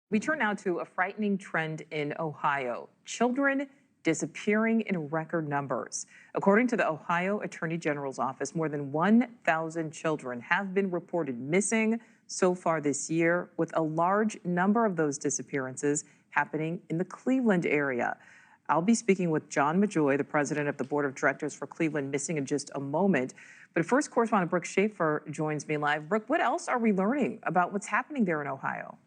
We turn now to a frightening trend in Ohio. Children disappearing in record numbers. According to the Ohio Attorney General's office, more than 1,000 children have been reported missing so far this year, with a large number of those disappearances happening in the Cleveland area. I'll be speaking with John Majoy, the president of the board of directors for Cleveland Missing, in just a moment. But first, correspondent Brooke Schaefer joins me live. Brooke, what else are we learning about what's happening there in Ohio?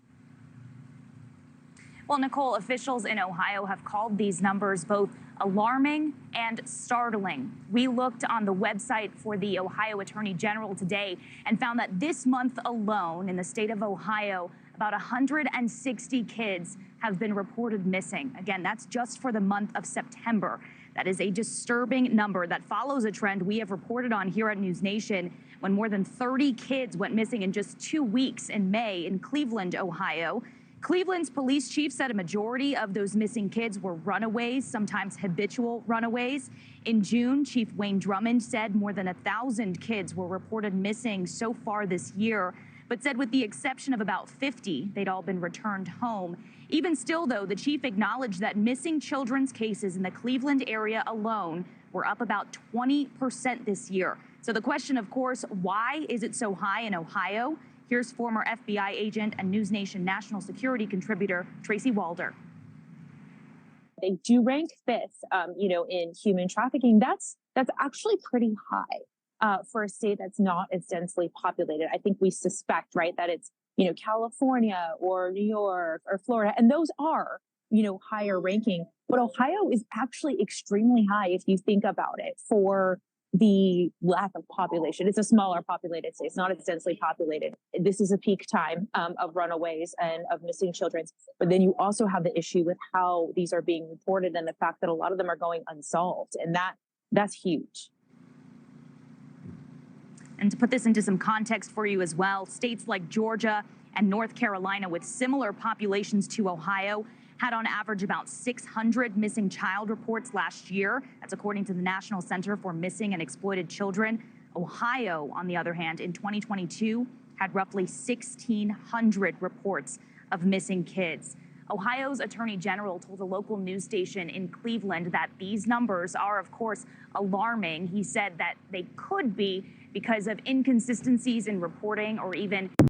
Well, Nicole, officials in Ohio have called these numbers both alarming and startling. We looked on the website for the Ohio Attorney General today and found that this month alone in the state of Ohio, about 160 kids have been reported missing. Again, that's just for the month of September. That is a disturbing number that follows a trend we have reported on here at News Nation when more than 30 kids went missing in just 2 weeks in May in Cleveland, Ohio. Cleveland's police chief said a majority of those missing kids were runaways, sometimes habitual runaways. In June, Chief Wayne Drummond said more than 1,000 kids were reported missing so far this year, but said with the exception of about 50, they'd all been returned home. Even still, though, the chief acknowledged that missing children's cases in the Cleveland area alone were up about 20% this year. So the question, of course, why is it so high in Ohio? Here's former FBI agent and News Nation national security contributor Tracy Walder. They do rank fifth, in human trafficking. That's actually pretty high for a state that's not as densely populated. I think we suspect, right, that it's California or New York or Florida, and those are higher ranking. But Ohio is actually extremely high if you think about it for the lack of population. It's a smaller populated state. It's not as densely populated. This is a peak time of runaways and of missing children. But then you also have the issue with how these are being reported and the fact that a lot of them are going unsolved. And that's huge. And to put this into some context for you as well, states like Georgia and North Carolina with similar populations to Ohio had on average about 600 missing child reports last year. That's according to the National Center for Missing and Exploited Children. Ohio, on the other hand, in 2022 had roughly 1,600 reports of missing kids. Ohio's Attorney General told a local news station in Cleveland that these numbers are, of course, alarming. He said that they could be because of inconsistencies in reporting or even